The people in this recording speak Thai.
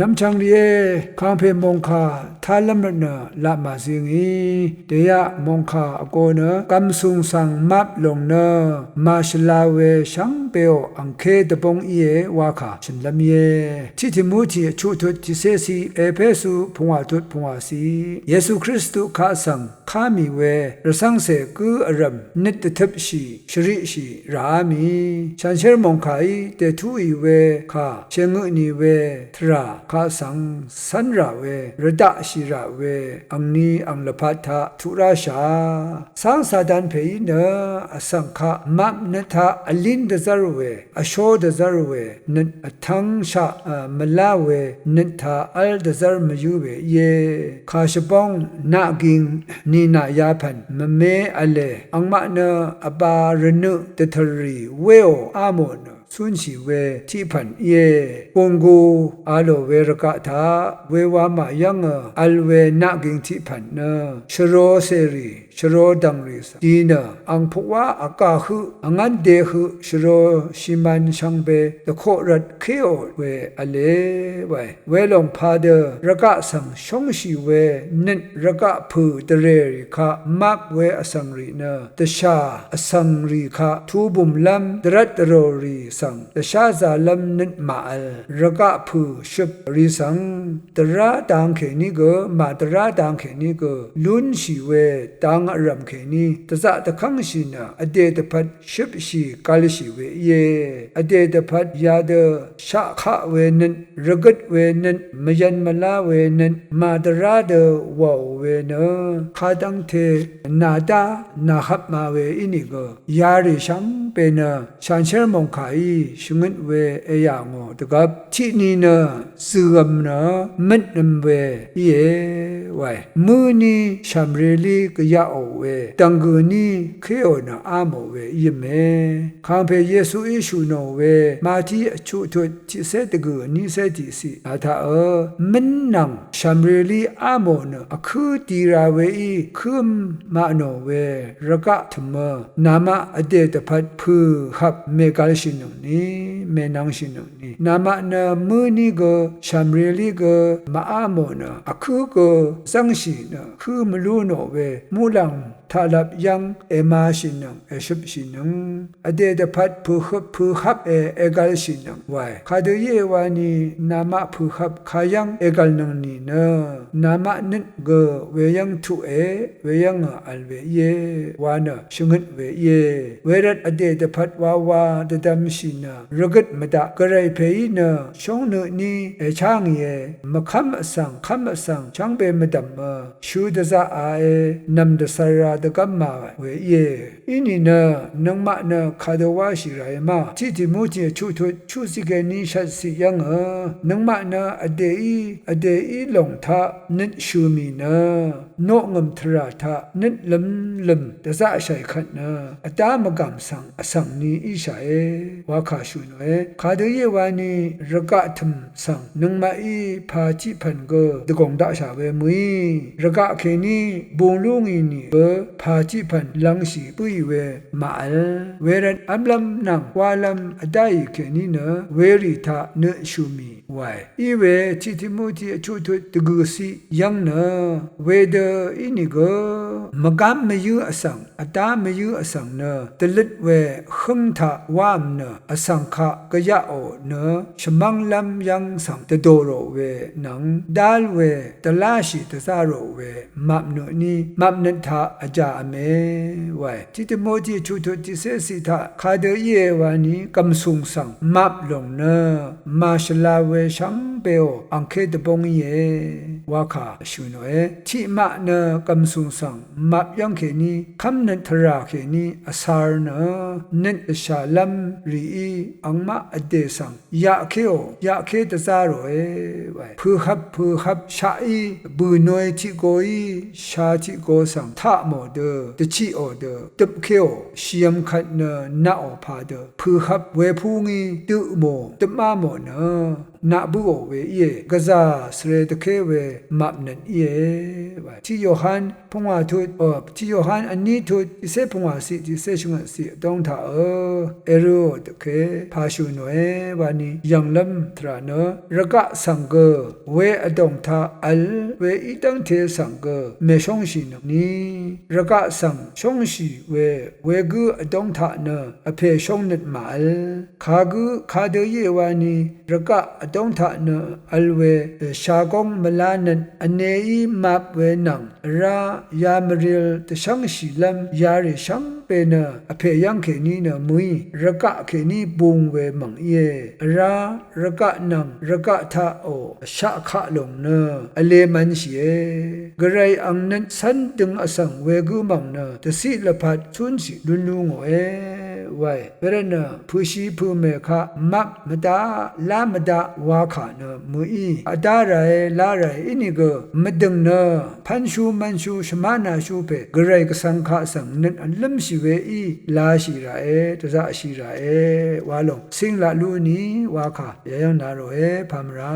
น้ำชังเรียคางเพมงคาทาลมเนละมาสิงีเดียมงคาอโกเนกำสุงสังมับลงเนมาชลาเวชังเปโออังเคตปงเอวาคาฉันลำเยที่ทิมูทีชุทุติเสสีเอเพสุพงวาทุพงวาสีเยซูคริสต์ข้าสังข้ามีเวรสังเสกุอรัมนิตทิบชีชริชีรามีฉันเชื่อมงคาเตทุอีเวข้าเชงุนีเวทราข้าสังสันราเวระดะชิราเวอังนีอังลพัทธะทุราชาสังสาดันเพยเนอสังฆะมัมนทะอลินเดซารเวอโชเดซารเวนันทังชะมลาเวนันทะอัลเดซารมยูเวเยข้าชปองนากิงนีนายาพันมเมอเลอังมะเนอบารนุเตทรีเวโออาโมนสุนชีเวที่พันเยปงกูอาโลเวรกะทาเววามายังอัลเวนักิงที่พันเนชโรเซรีชโรดังริสดีเนอังพวะอากาคืออันเดคือชโรชิมันชังเบตะโครัดเคโอเวอเลไวเวลงพาเดรกะสังชงชีเวนินรกะผูเตเรริคะมักเวอสังรีเนตชาอสังรีคะทูบุมลัมดรัตโรรีสังตชาซาลัมนินมาอลรกะผูชุบรีสังตระดังเขนิโกมาตระดังเขนิโกลุนชีเวตังอรัมเขนิตะซะตะคังชินาอเดตพัดชุบชีกาลชีเวเยอเดตพัดยาเดชะคะเวนินรกดเวนินมยันมลาเวนินมาตระเดวะเวเนคาดังเทนาดานาฮับมาเวอินิโกยาริชังเปเนชันเชมงคายชงนเวเอยางอตกับที่นี่เนเสื่อมเนมันนำเวเยไวมือนี้ชัมเรลีกยาโอเวตังกุนีเคโอนาอาโมเวยิเมคางเพเยซูอิชูโนเวมาที่ชุทุที่เสตกุนีเสติสิอาทามันนังชัมเรลีอาโมเนอคือตีราเวอีคือมาโนเวรกะธมนามาอเดตพัดพือขับเมกาลชินนีเมนังชินนีนามาเนมือนี้ก็ชัมเรลีก็มาอาโมเนอคือก็สังชินคือมลูโนเวมูลังทาลับยังเอมาชินังเอชุบชินังอเดตพัดพือขับเอกาลชินังไว้คาเดเยวานีนามาพือขับขายังเอกาลนังนีเนนามานินเกเวยังทุเเวยังอัลเวเยวานะชงนเวเยเวรัดอเดตพัดวาตดามชินารกดมดากระไรเพยเนชงเนนีช่างเยมะคัมสังคัมสังช่างเบมดัมชูดซาอาเอนำดสราตกัมมาเวเยอินีเนนังมะเนคาดวาชิรายมาที่ที่มูที่ชูสิเกนีชัดสิยังนังมะเนอเดอีหลงทานิชูมีเนโนงมทราทานิลมตะซะชัยขันอตามกัมสังอสังนีอิชัยวาคาชุนเวคาเดเยวานีรกะธมสังนังมาอีพาจิพันเกดกงดาชาเวมุยรกะเคนีบุงลุงอินีเบพาจิพันลังสีปุยเวมาอลเวรันอัมลัมนังวาลัมอดายเคนีเนเวริทาเนชูมีไวอีเวทิทิมุติชุทุตกุสียังเนเวเดอินิโกมกามมยูอสังอตามมยูอสังเนตลิดเวคึงทาวามเนอสังขะกยะโอเนชมังลัมยังสังตโดโรเวนังดาลเวตลาชิตซาโรเวมับโนนีมับนันทาอาจาเมไวทิติโมติชุทุติเสสิทาคาเดเยวานีกัมสุงสังมับลงเนมาชลาเวชังเปโออังเคตปงเยวาคาชุนเอทิมะเนกัมสุงสังมับยังเคนีคัมนันทราเคนีอสารเนนันชาลัมรีอังมะอเดสังยะเคตซาโรเอไวพือฮับชาอีบือนวยทิโกอีชาทิโกสังทะโมเดตชิโอเดตึบเคโอชิยมขัดเนนาโอพาเดพือฮับเวพูงีตุโมตึบมาโมเน na bu o we ye gaza sre de ke we map nen ye ba ti yohan phongwa thu ti yohan ani thu se phongwa si ti se shung si dong tha ero de ke pha shu no e ba ni yang lam tra no raga sang ge we adong tha al we itang the sang ge me shong shi no ni raga sang shong shi we gu adong tha no a phe shong net ma al kha gu kha de ye wa ni raga adong tha no al we sha gong malanan ane i map we nang ra ya maril te shang shi lam ya re shang pe na a phe yang khe ni na mui raga khe ni bung we mang ye ra raga nang raga tha o sha kha long na ale man shi ye grai ang nan san tung asang we gu mang na te si la phat chun si lun lu ngo e wai pera na phu shi phu me kha map mada la mada wa kha na mui ada rai la rai ini go madang na phan shu man shu shma na shu pe grai ka sang kha sang nan an lam shi we i la shi ra e ta za shi ra e wa long sing la lu ni wa kha ya yang na ro e pham ra